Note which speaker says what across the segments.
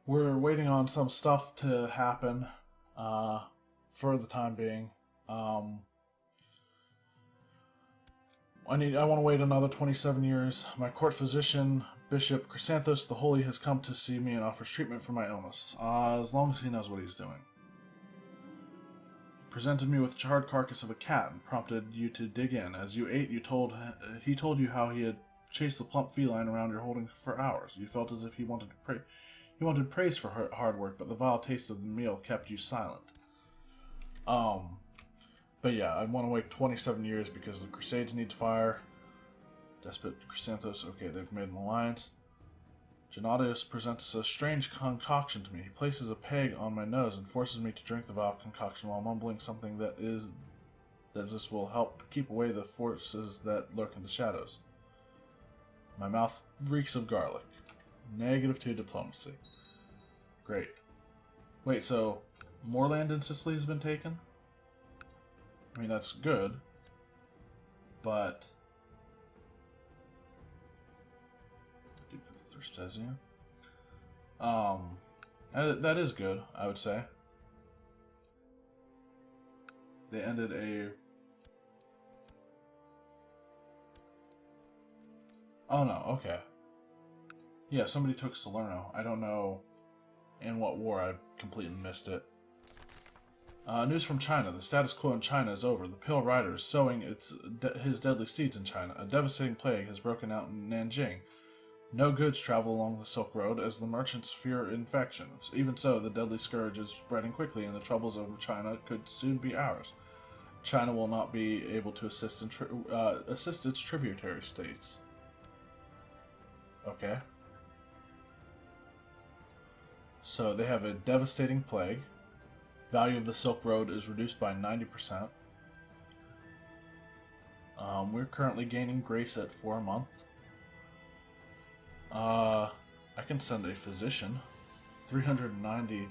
Speaker 1: We're waiting on some stuff to happen for the time being. I want to wait another 27 years. My court physician, Bishop Chrysanthus the Holy, has come to see me and offers treatment for my illness, as long as he knows what he's doing. Presented me with the charred carcass of a cat and prompted you to dig in. As you ate, he told you how he had chased the plump feline around your holding for hours. You felt as if he wanted praise for her hard work, but the vile taste of the meal kept you silent. But yeah, I want to wait 27 years because the Crusades need to fire. Despot Chrysanthus, okay, they've made an alliance. Gennadius presents a strange concoction to me. He places a peg on my nose and forces me to drink the vile concoction while mumbling something that this will help keep away the forces that lurk in the shadows. My mouth reeks of garlic. -2 diplomacy. Great. Wait, so more land in Sicily has been taken? I mean, that's good, but that is good, I would say. They ended a... Oh no, okay. Yeah, somebody took Salerno. I don't know in what war. I completely missed it. News from China. The status quo in China is over. The Pale Rider is sowing his deadly seeds in China. A devastating plague has broken out in Nanjing. No goods travel along the Silk Road as the merchants fear infection. Even so, the deadly scourge is spreading quickly, and the troubles over China could soon be ours. China will not be able to assist its tributary states. Okay. So they have a devastating plague. Value of the Silk Road is reduced by 90%. We're currently gaining grace at 4 a month. I can send a physician. 390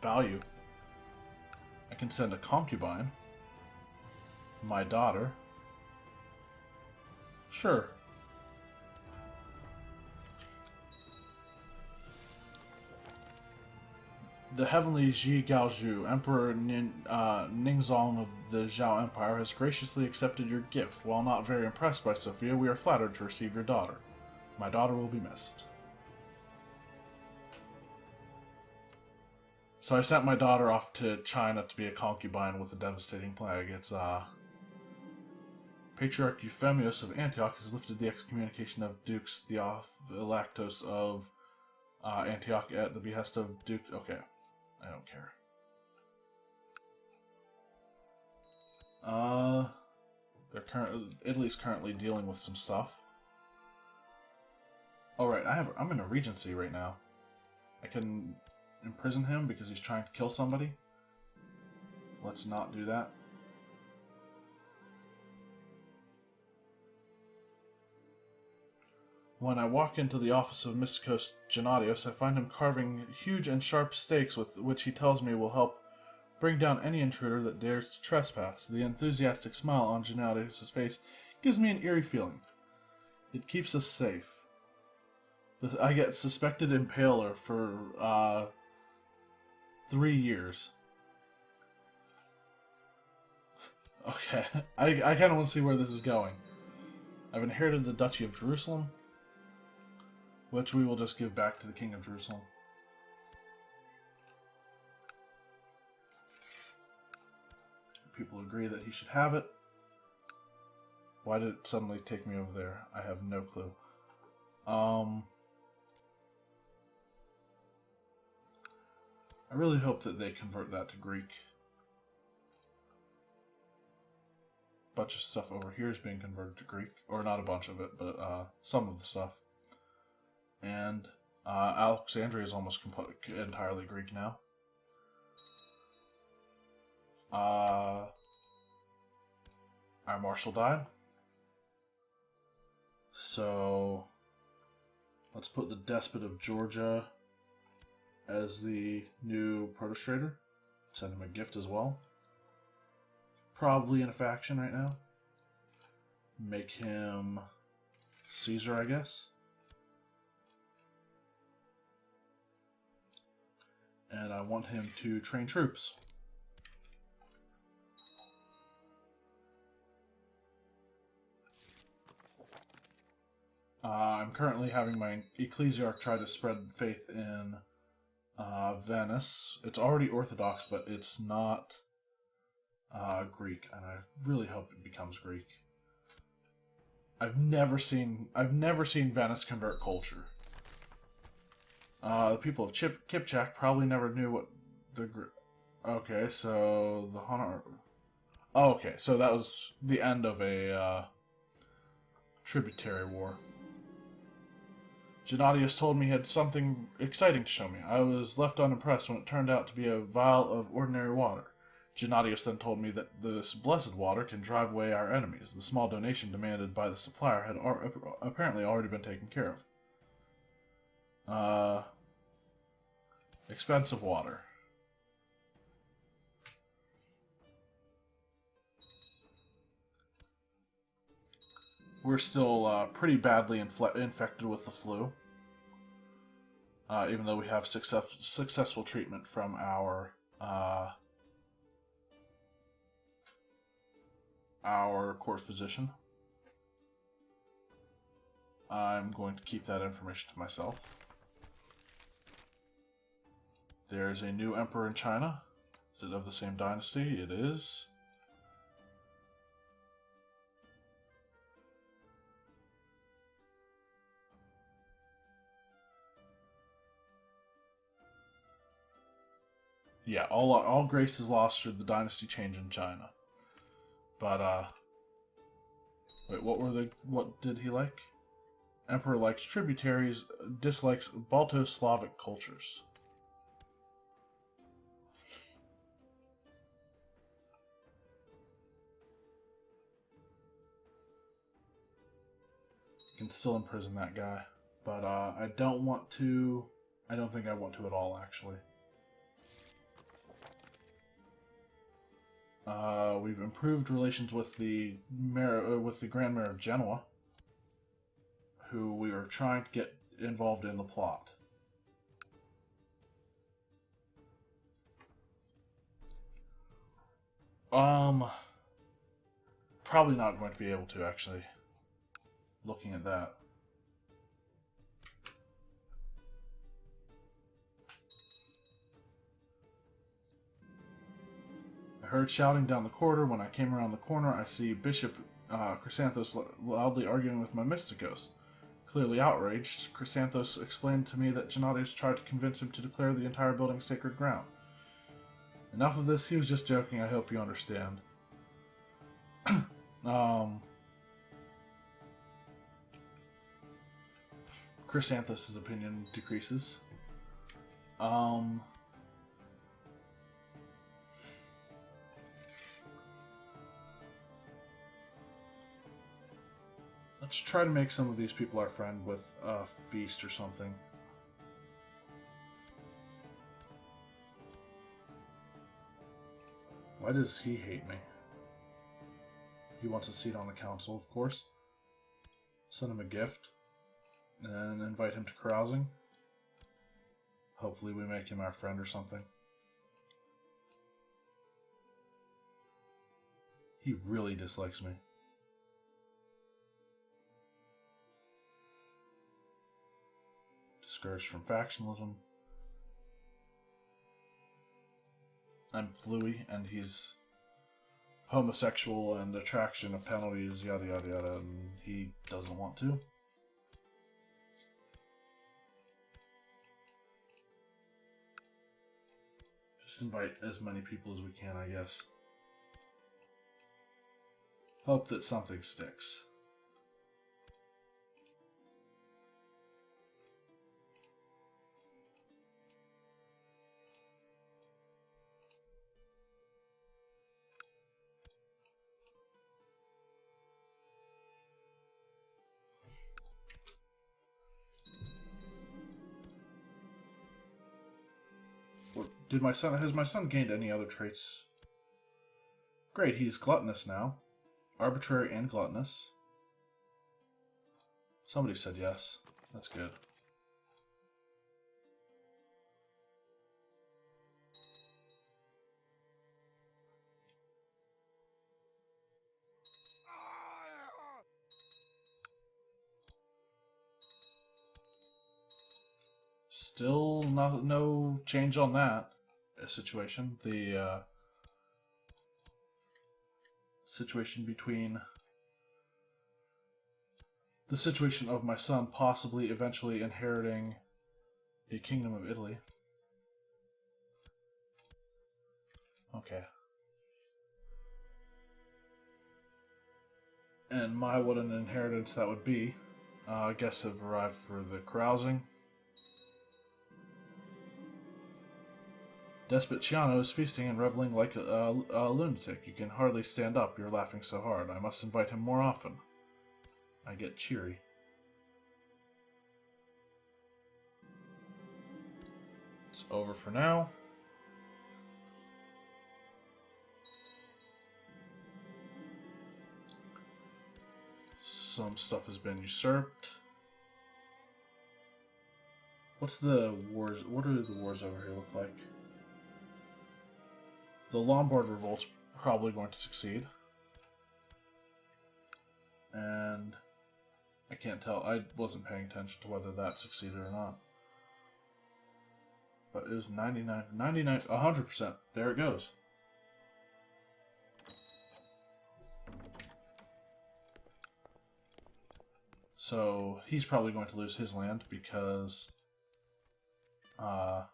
Speaker 1: value. I can send a concubine. My daughter. Sure. The heavenly Ji Gaozhu, Emperor Ningzong of the Zhao Empire, has graciously accepted your gift. While not very impressed by Sophia, we are flattered to receive your daughter. My daughter will be missed. So I sent my daughter off to China to be a concubine with a devastating plague. It's, Patriarch Euphemius of Antioch has lifted the excommunication of Dukes Theophylactos of Antioch at the behest of Duke... Okay. I don't care. Italy's currently dealing with some stuff. Oh right, I'm in a regency right now. I can imprison him because he's trying to kill somebody. Let's not do that. When I walk into the office of Mysticos Gennadios, I find him carving huge and sharp stakes with which he tells me will help bring down any intruder that dares to trespass. The enthusiastic smile on Gennadios' face gives me an eerie feeling. It keeps us safe. I get suspected impaler for 3 years. Okay, I kind of want to see where this is going. I've inherited the Duchy of Jerusalem, which we will just give back to the King of Jerusalem. People agree that he should have it. Why did it suddenly take me over there? I have no clue. I really hope that they convert that to Greek. A bunch of stuff over here is being converted to Greek. Or not a bunch of it, but some of the stuff. And Alexandria is almost entirely Greek now. Our marshal died. So let's put the Despot of Georgia as the new protostrator. Send him a gift as well. Probably in a faction right now. Make him Caesar, I guess. and I want him to train troops. I'm currently having my ecclesiarch try to spread faith in Venice. It's already Orthodox, but it's not Greek, and I really hope it becomes Greek. I've never seen Venice convert culture. The people of Kipchak probably never knew what the... Okay, so the Honor... Oh, okay, so that was the end of a tributary war. Gennadius told me he had something exciting to show me. I was left unimpressed when it turned out to be a vial of ordinary water. Gennadius then told me that this blessed water can drive away our enemies. The small donation demanded by the supplier had apparently already been taken care of. Expensive water. We're still pretty badly infected with the flu. Even though we have successful treatment from our court physician. I'm going to keep that information to myself. There's a new emperor in China. Is it of the same dynasty? It is. Yeah, all grace is lost should the dynasty change in China. But wait, what did he like? Emperor likes tributaries, dislikes Balto-Slavic cultures. You can still imprison that guy, but I don't want to. I don't think I want to at all, actually. We've improved relations with the Grand Mayor of Genoa, who we are trying to get involved in the plot. Probably not going to be able to, actually. Looking at that. I heard shouting down the corridor. When I came around the corner, I see Bishop Chrysanthos loudly arguing with my Mysticos. Clearly outraged, Chrysanthos explained to me that Gennadius tried to convince him to declare the entire building sacred ground. Enough of this, he was just joking, I hope you understand. Chrysanthos' opinion decreases. Let's try to make some of these people our friend with a feast or something. Why does he hate me? He wants a seat on the council, of course. Send him a gift. And invite him to carousing. Hopefully we make him our friend or something. He really dislikes me. Discouraged from factionalism. I'm fluey, and he's homosexual, and attraction of penalties, yada yada yada, and he doesn't want to. Just invite as many people as we can, I guess. Hope that something sticks. Has my son gained any other traits? Great, he's gluttonous now. Arbitrary and gluttonous. Somebody said yes. That's good. Still no change on that situation. The situation between the situation of my son possibly eventually inheriting the Kingdom of Italy. Okay. And what an inheritance that would be. Guests have arrived for the carousing. Despot Ciano is feasting and reveling like a lunatic. You can hardly stand up, you're laughing so hard. I must invite him more often. I get cheery. It's over for now. Some stuff has been usurped. What's the wars? What do the wars over here look like? The Lombard revolt's probably going to succeed. And I can't tell. I wasn't paying attention to whether that succeeded or not. But it was 99, 100%. There it goes. So he's probably going to lose his land because I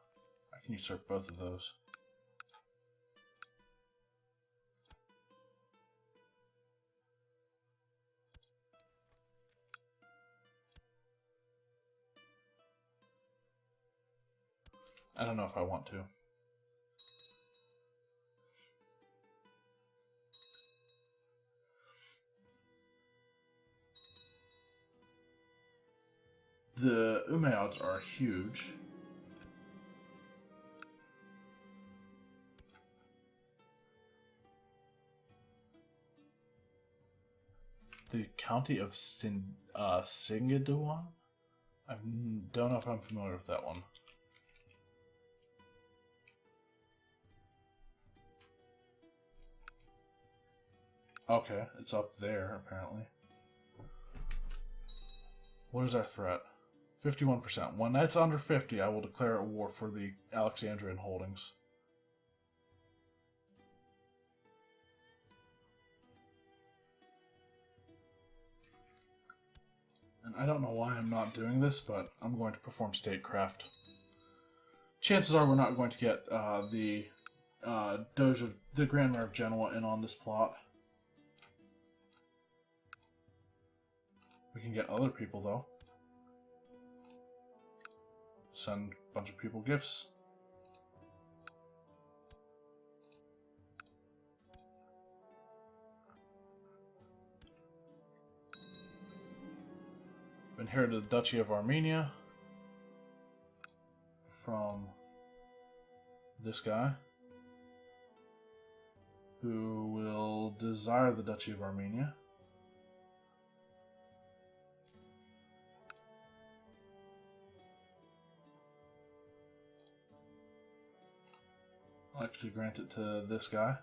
Speaker 1: can usurp both of those. I don't know if I want to. The Umayyads are huge. The county of Singaduan? I don't know if I'm familiar with that one. Okay, it's up there, apparently. What is our threat? 51%. When that's under 50, I will declare a war for the Alexandrian holdings. And I don't know why I'm not doing this, but I'm going to perform statecraft. Chances are we're not going to get the Doge of the Grand Mayor of Genoa in on this plot. We can get other people, though. Send a bunch of people gifts. Inherited the Duchy of Armenia from this guy, who will desire the Duchy of Armenia. I'll actually grant it to this guy.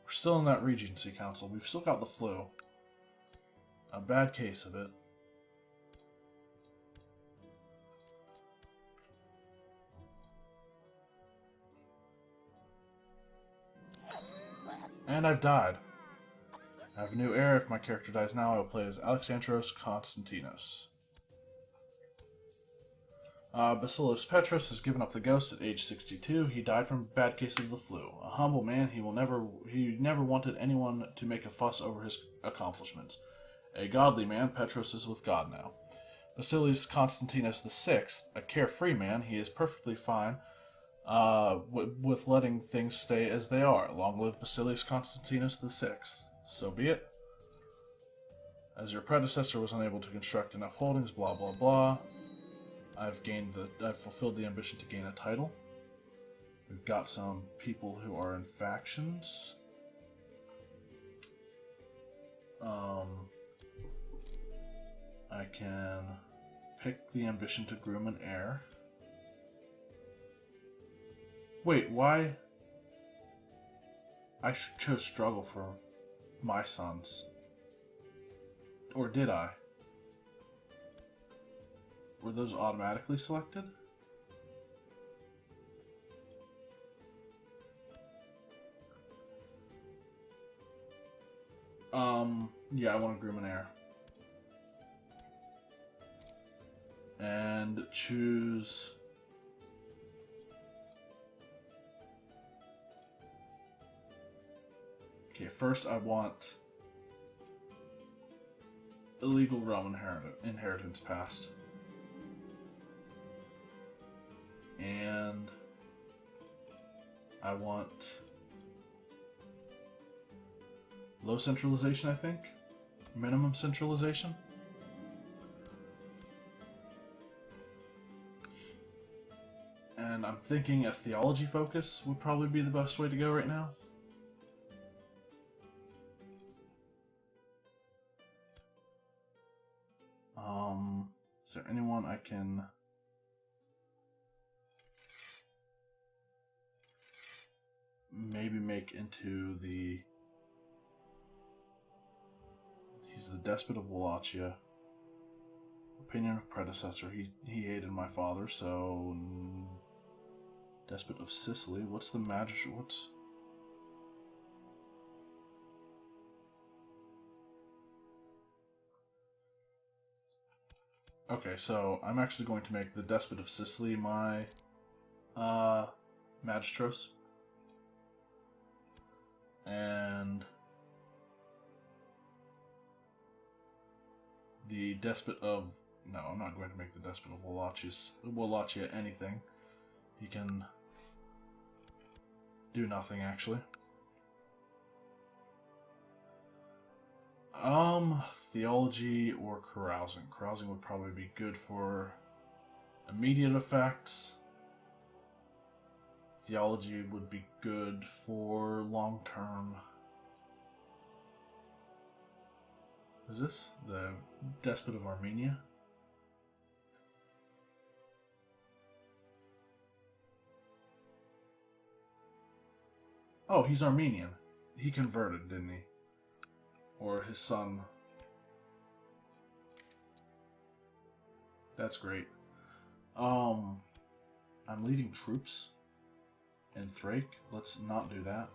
Speaker 1: We're still in that Regency Council. We've still got the flu. A bad case of it. And I've died. I have a new heir. If my character dies now, I will play as Alexandros Konstantinos. Basilis Petros has given up the ghost at age 62. He died from a bad case of the flu. A humble man, he never wanted anyone to make a fuss over his accomplishments. A godly man, Petros is with God now. Basilis Konstantinos VI, a carefree man, he is perfectly fine with letting things stay as they are. Long live Basilis Konstantinos VI. So be it. As your predecessor was unable to construct enough holdings, blah blah blah. I've fulfilled the ambition to gain a title. We've got some people who are in factions. I can pick the ambition to groom an heir. Wait, why? I chose struggle for my sons. Or did I? Were those automatically selected? Yeah, I want to groom an heir. And choose... Okay, first I want illegal realm inheritance passed. And I want low centralization, I think. Minimum centralization. And I'm thinking a theology focus would probably be the best way to go right now. Is there anyone I can... maybe make into the... He's the despot of Wallachia. Opinion of predecessor. He aided my father, so... Despot of Sicily. What's the magistrate? What's... Okay, so I'm actually going to make the Despot of Sicily my Magistros. And the Despot of... No, I'm not going to make the Despot of Wallachia anything. He can do nothing, actually. Theology or carousing. Carousing would probably be good for immediate effects. Theology would be good for long term. Is this the Despot of Armenia? Oh, he's Armenian. He converted, didn't he? Or his son. That's great. I'm leading troops in Thrake. Let's not do that.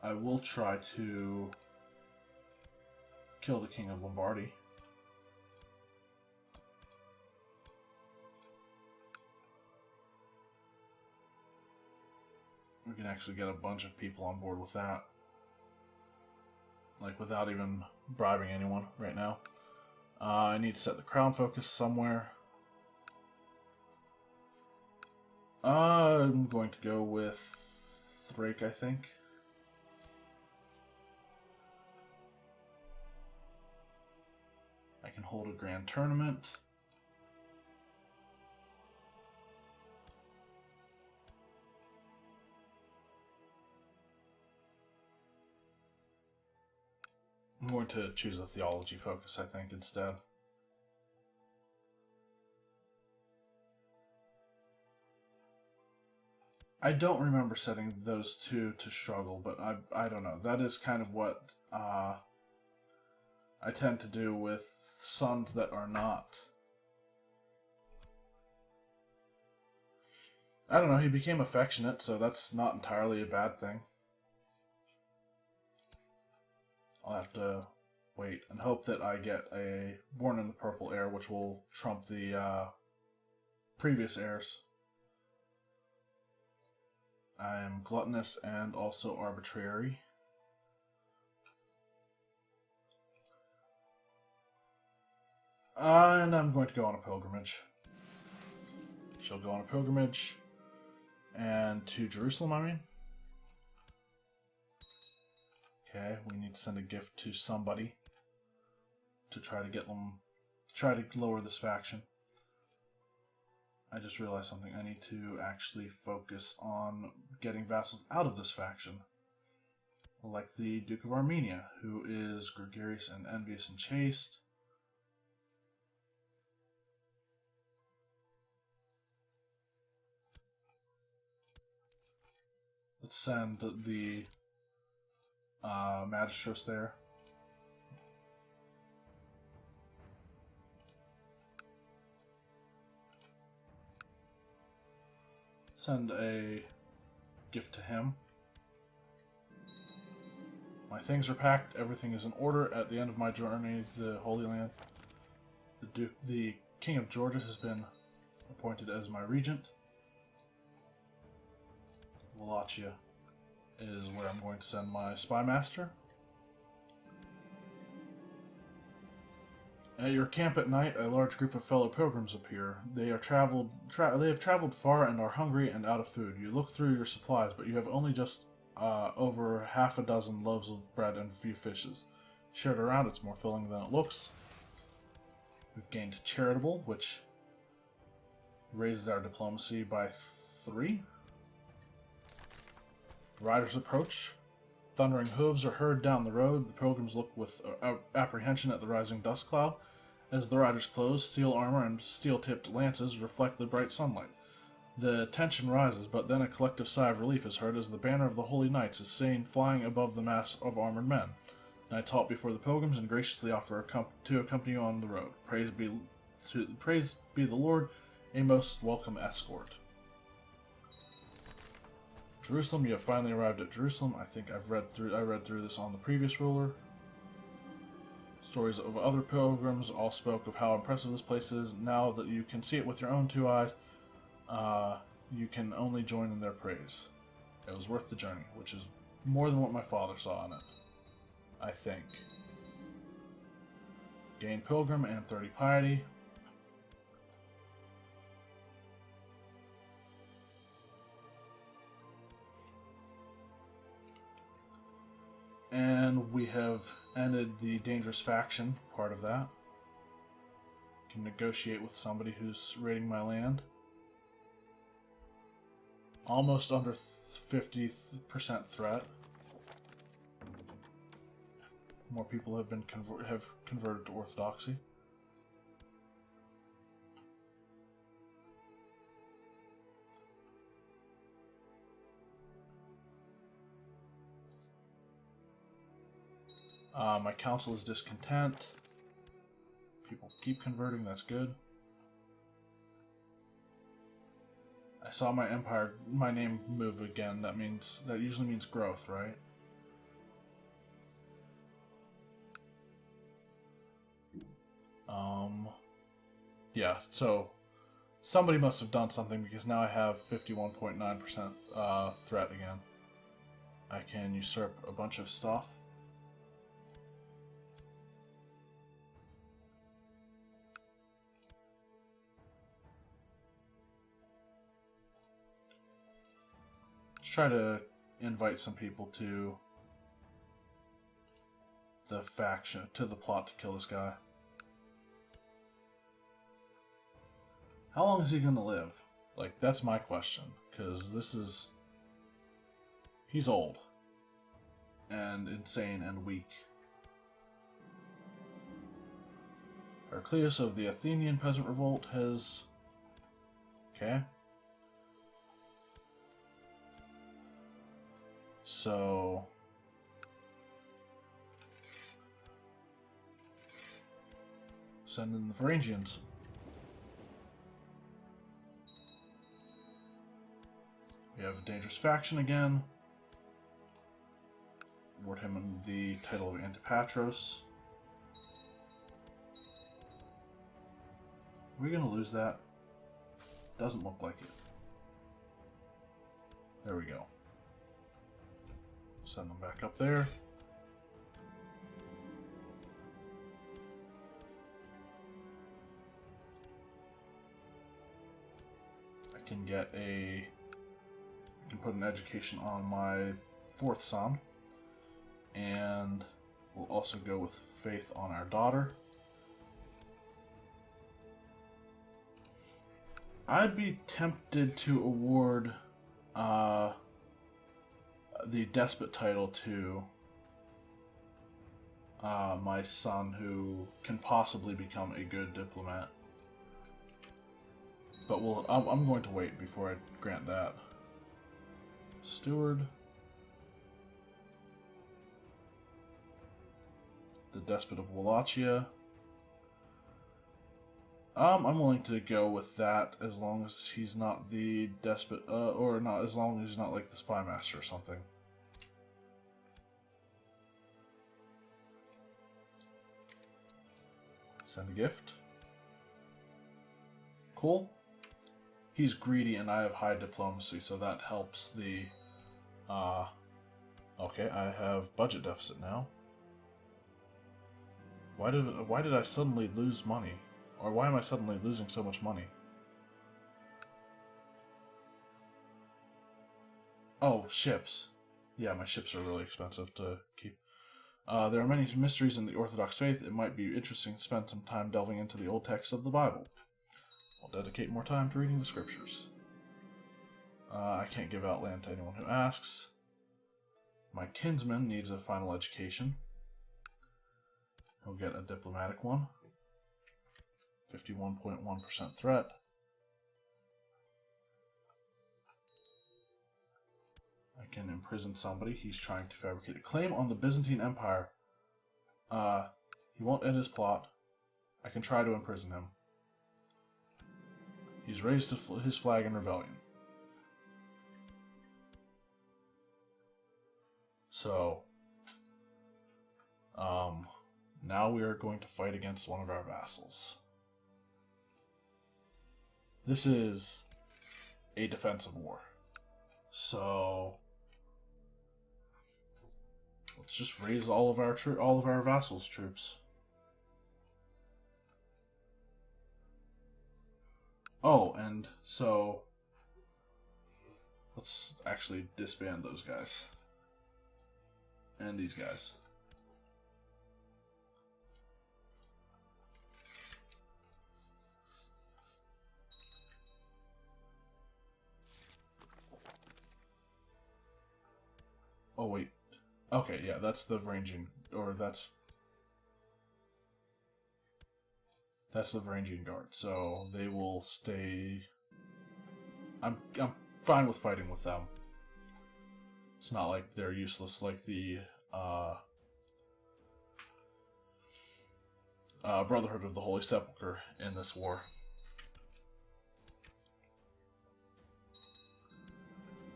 Speaker 1: I will try to kill the King of Lombardy. We can actually get a bunch of people on board with that. Like, without even bribing anyone right now. I need to set the crown focus somewhere. I'm going to go with Thrake, I think. I can hold a grand tournament. I'm going to choose a theology focus, I think, instead. I don't remember setting those two to struggle, but I don't know. That is kind of what I tend to do with sons that are not... I don't know, he became affectionate, so that's not entirely a bad thing. I'll have to wait and hope that I get a Born in the Purple heir, which will trump the previous heirs. I am gluttonous and also arbitrary. And I'm going to go on a pilgrimage. She'll go on a pilgrimage. And to Jerusalem, I mean. Okay, we need to send a gift to somebody to try to get them, try to lower this faction. I just realized something. I need to actually focus on getting vassals out of this faction. Like the Duke of Armenia, who is gregarious and envious and chaste. Let's send the magistrates there. Send a gift to him. My things are packed. Everything is in order. At the end of my journey to the Holy Land, the King of Georgia has been appointed as my regent. Wallachia is where I'm going to send my spy master. At your camp at night, a large group of fellow pilgrims appear. They have traveled far and are hungry and out of food. You look through your supplies, but you have only just over half a dozen loaves of bread and a few fishes. Shared around, it's more filling than it looks. We've gained charitable, which raises our diplomacy by 3. Riders approach. Thundering hooves are heard down the road. The pilgrims look with apprehension at the rising dust cloud. As the riders close, steel armor and steel-tipped lances reflect the bright sunlight. The tension rises, but then a collective sigh of relief is heard as the banner of the Holy Knights is seen flying above the mass of armored men. Knights halt before the pilgrims and graciously offer to accompany you on the road. Praise be the Lord, a most welcome escort. Jerusalem, you have finally arrived at Jerusalem. I think I read through this on the previous ruler. Stories of other pilgrims all spoke of how impressive this place is. Now that you can see it with your own 2 eyes, you can only join in their praise. It was worth the journey, which is more than what my father saw in it, I think. Gain pilgrim and 30 piety. And we have ended the dangerous faction part of that. Can negotiate with somebody who's raiding my land. Almost under 50% threat. More people have been converted to Orthodoxy. My council is discontent. People keep converting, that's good. I saw my name move again. That usually means growth, right? Yeah, so somebody must have done something because now I have 51.9% threat again. I can usurp a bunch of stuff. Try to invite some people to the faction, to the plot to kill this guy. How long is he gonna live? Like, that's my question, because he's old and insane and weak. Heraclius of the Athenian Peasant Revolt has... Okay. So... send in the Varangians. We have a dangerous faction again. Award him the title of Antipatros. Are we gonna lose that? Doesn't look like it. There we go. Send them back up there. I can get a... I can put an education on my 4th son. And we'll also go with faith on our daughter. I'd be tempted to award the despot title to my son, who can possibly become a good diplomat. But I'm going to wait before I grant that. Steward. despot of Wallachia. I'm willing to go with that as long as he's not the despot, or not as long as he's not like the spy master or something. Send a gift. Cool. He's greedy and I have high diplomacy, so that helps the, okay, I have budget deficit now. Why did I suddenly lose money? Or why am I suddenly losing so much money? Oh, ships. Yeah, my ships are really expensive to keep. There are many mysteries in the Orthodox faith. It might be interesting to spend some time delving into the old texts of the Bible. I'll dedicate more time to reading the scriptures. I can't give out land to anyone who asks. My kinsman needs a final education. He'll get a diplomatic one. 51.1% threat. I can imprison somebody. He's trying to fabricate a claim on the Byzantine Empire. He won't end his plot. I can try to imprison him. He's raised his flag in rebellion. So, now we are going to fight against one of our vassals. This is a defensive war. So, let's just raise all of our vassals' troops. Oh, and so let's actually disband those guys. And these guys. Oh wait. Okay, yeah, that's the ranging, or that's the ranging guard. So they will stay. I'm fine with fighting with them. It's not like they're useless like the Brotherhood of the Holy Sepulchre in this war.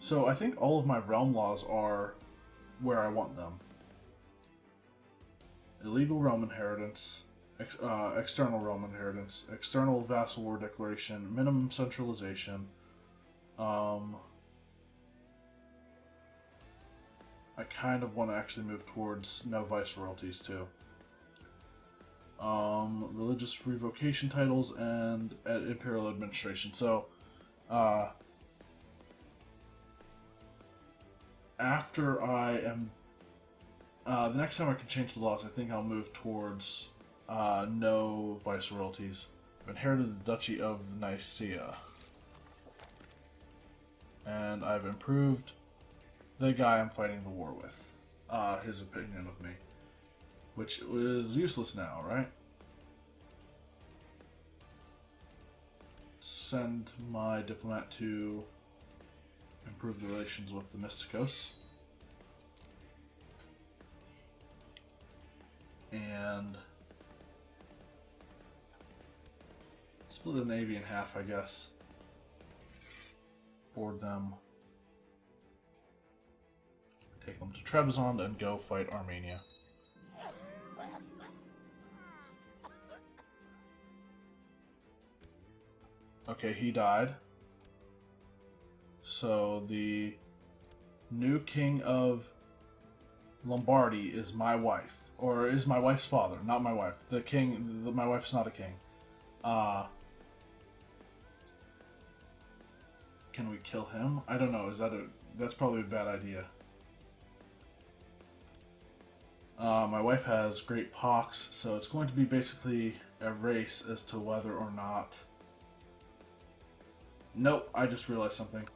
Speaker 1: So I think all of my realm laws are where I want them. Illegal realm inheritance, external realm inheritance, external vassal war declaration, minimum centralization. I kind of want to actually move towards no viceroyalties too. Religious revocation titles and imperial administration. So, after I am, the next time I can change the laws, I think I'll move towards no viceroyalties. I've inherited the Duchy of Nicaea, and I've improved the guy I'm fighting the war with, his opinion of me, which is useless now, right? Send my diplomat to improve the relations with the Mysticos. And split the navy in half, I guess. Board them. Take them to Trebizond and go fight Armenia. Okay, he died. So the new king of Lombardy is my wife. Or is my wife's father, not my wife. The king, my wife's not a king. Can we kill him? I don't know, that's probably a bad idea. My wife has great pox, so it's going to be basically a race as to whether or not... Nope, I just realized something.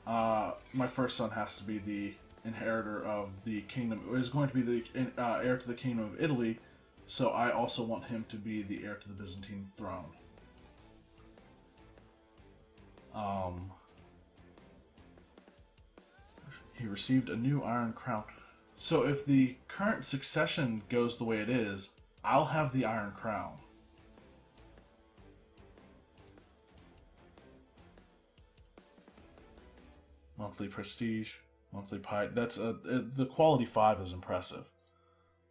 Speaker 1: My first son has to be the inheritor of the kingdom. Is going to be the heir to the kingdom of Italy, so I also want him to be the heir to the Byzantine throne. He received a new iron crown. So if the current succession goes the way it is, I'll have the Iron Crown. Monthly prestige, monthly pie. That's the quality 5 is impressive.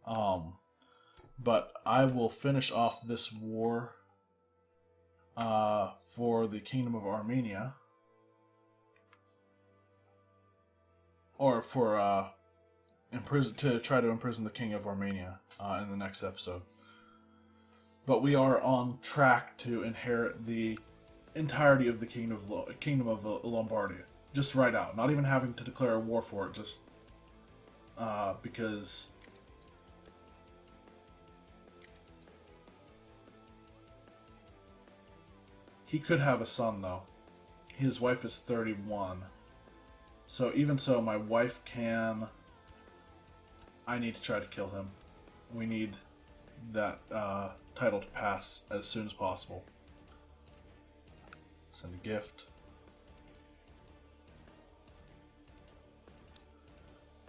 Speaker 1: But I will finish off this war for the Kingdom of Armenia, or for to try to imprison the King of Armenia in the next episode. But we are on track to inherit the entirety of the Kingdom of Lombardia, just right out, not even having to declare a war for it, just because he could have a son though. His wife is 31, so even so, my wife can. I need to try to kill him. We need that title to pass as soon as possible. Send a gift.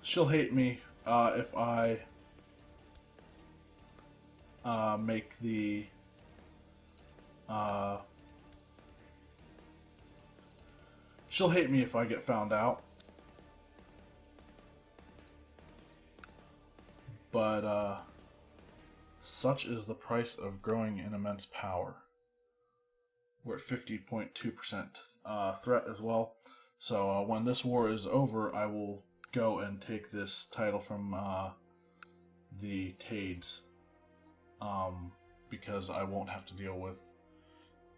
Speaker 1: She'll hate me if I make the she'll hate me if I get found out. But such is the price of growing in immense power. We're at 50.2% threat as well. So when this war is over, I will go and take this title from the Tades, because I won't have to deal with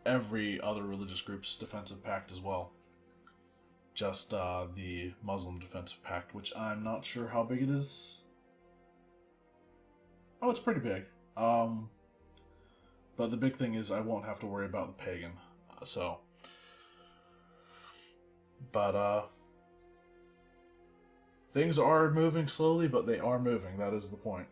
Speaker 1: every other religious group's defensive pact as well. Just the Muslim defensive pact, which I'm not sure how big it is. Oh, it's pretty big. But the big thing is I won't have to worry about the pagan. But things are moving slowly, but they are moving. That is the point.